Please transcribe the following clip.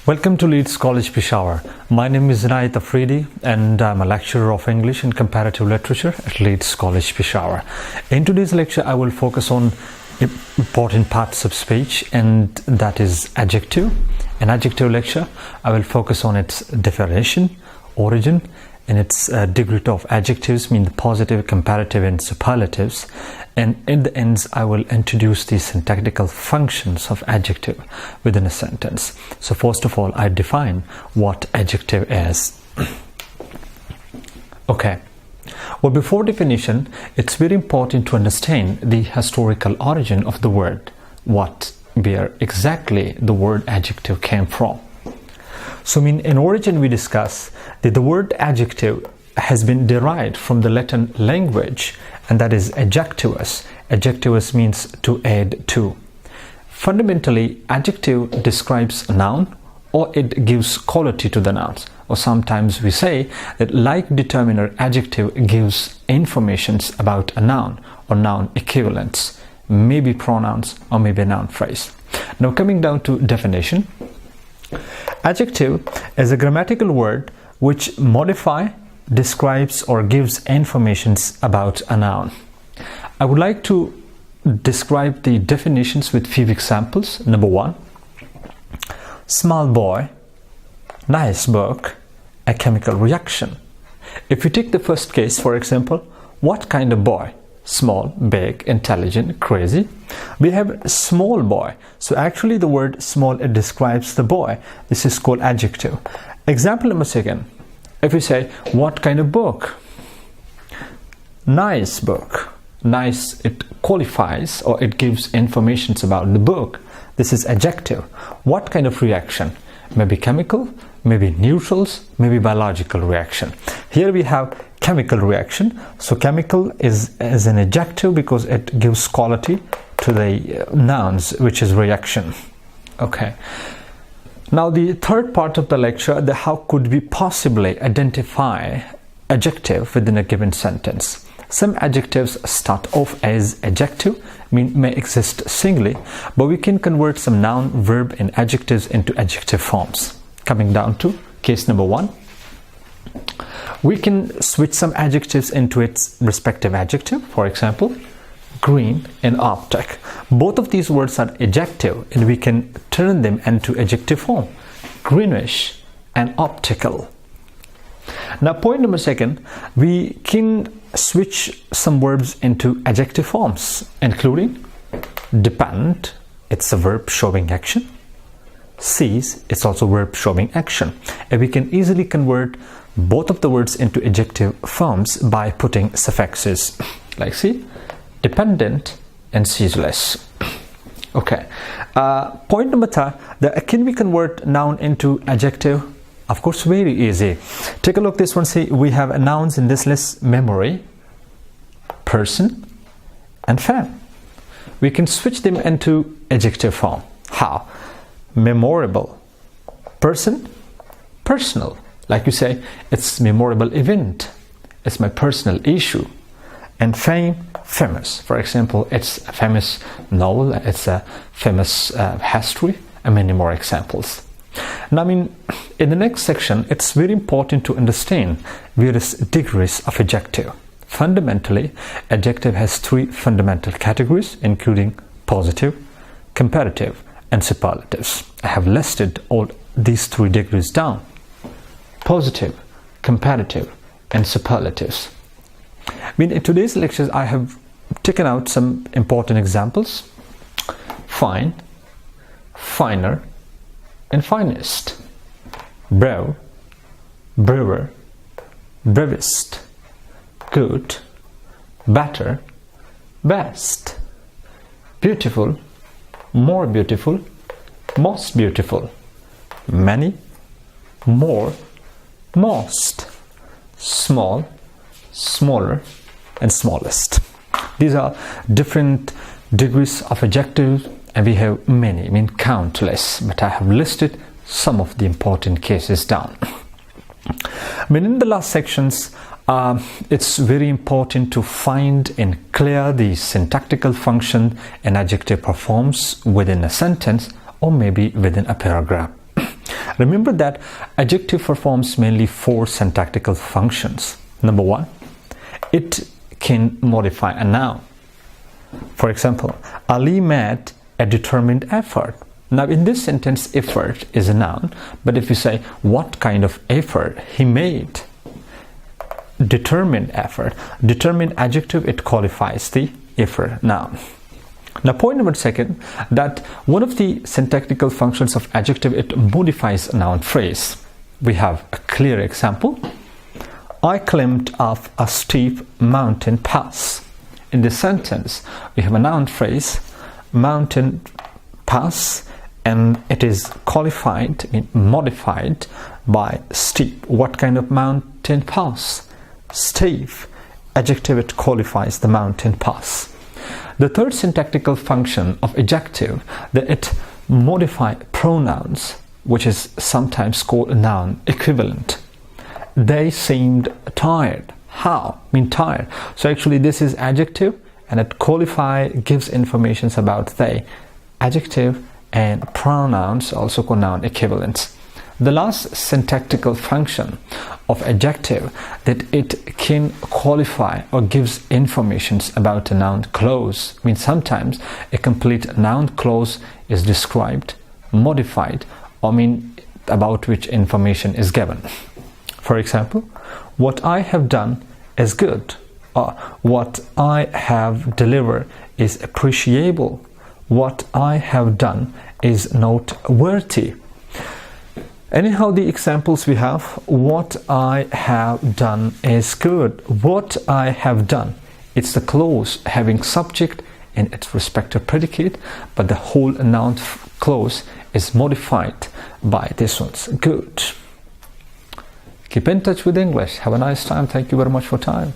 Welcome to LEEDS College Peshawar. My name is Inayat Afridi and I'm a lecturer of English and Comparative Literature at LEEDS College Peshawar. In today's lecture, I will focus on important parts of speech, and that is adjective. In adjective lecture, I will focus on its definition, origin, and its degree of adjectives, mean the positive, comparative, and superlatives. And in the ends, I will introduce the syntactical functions of adjective within a sentence. So first of all, I define what adjective is. Okay. Well, before definition, it's very important to understand the historical origin of the word, where exactly the word adjective came from. So in origin, we discuss that the word adjective has been derived from the Latin language, and that is adjectivus. Adjectivus means to add to. Fundamentally, adjective describes a noun, or it gives quality to the nouns. Or sometimes we say that like determiner, adjective gives informations about a noun or noun equivalents, maybe pronouns or maybe a noun phrase. Now coming down to definition. Adjective is a grammatical word which modifies, describes or gives informations about a noun. I would like to describe the definitions with few examples. Number one, small boy, nice book, a chemical reaction. If we take the first case, for example, what kind of boy? Small, big, intelligent, crazy. We have small boy. So actually the word small, it describes the boy. This is called adjective. Example number second. If we say, what kind of book? Nice book. Nice, it qualifies or it gives information about the book. This is adjective. What kind of reaction? Maybe chemical, maybe neutrals, maybe biological reaction. Here we have chemical reaction. So chemical is an adjective because it gives quality to the nouns, which is reaction. Okay. Now the third part of the lecture, the how could we possibly identify adjective within a given sentence. Some adjectives start off as adjective, may exist singly, but we can convert some noun, verb, and adjectives into adjective forms. Coming down to case number one, we can switch some adjectives into its respective adjective. For example, green and optic. Both of these words are adjective, and we can turn them into adjective form. Greenish and optical. Now point number second, we can switch some verbs into adjective forms, including depend, it's a verb showing action. Seize, it's also a verb showing action. And we can easily convert both of the words into adjective forms by putting suffixes like see, dependent and ceaseless. Okay. Point number three, can we convert noun into adjective? Of course, very easy. Take a look this one. See, we have nouns in this list: memory, person, and fan. We can switch them into adjective form. How? Memorable. Person, personal. Like you say, it's memorable event. It's my personal issue. And fame, famous. For example, it's a famous novel. It's a famous history, and many more examples. Now, in the next section, it's very important to understand various degrees of adjective. Fundamentally, adjective has three fundamental categories, including positive, comparative, and superlatives. I have listed all these three degrees down. Positive, comparative, and superlatives. In today's lectures, I have taken out some important examples. Fine, finer, and finest. Brew, brewer, brewest. Good, better, best. Beautiful, more beautiful, most beautiful. Many, more, most. Small, smaller, and smallest. These are different degrees of adjective, and we have many, countless, but I have listed some of the important cases down. In the last sections, it's very important to find and clear the syntactical function an adjective performs within a sentence or maybe within a paragraph. Remember that adjective performs mainly 4 syntactical functions. Number 1, it can modify a noun. For example, Ali made a determined effort. Now in this sentence, effort is a noun, but if you say what kind of effort he made, determined effort, determined adjective, it qualifies the effort noun. Now point number 2, that one of the syntactical functions of adjective, it modifies a noun phrase. We have a clear example. I climbed up a steep mountain pass. In this sentence, we have a noun phrase, mountain pass, and it is qualified, modified by steep. What kind of mountain pass? Steep. Adjective, it qualifies the mountain pass. The third syntactical function of adjective, that it modify pronouns, which is sometimes called a noun equivalent. They seemed tired. How? Tired. So actually this is adjective, and it gives information about they. Adjective and pronouns also called noun equivalents. The last syntactical function of adjective, that it can qualify or gives information about a noun clause. Sometimes a complete noun clause is described, modified, or about which information is given. For example, what I have done is good, or what I have delivered is appreciable. What I have done is noteworthy. Anyhow, the examples we have, what I have done is good. What I have done, it's the clause having subject in its respective predicate, but the whole noun clause is modified by this one's good. Keep in touch with English. Have a nice time. Thank you very much for time.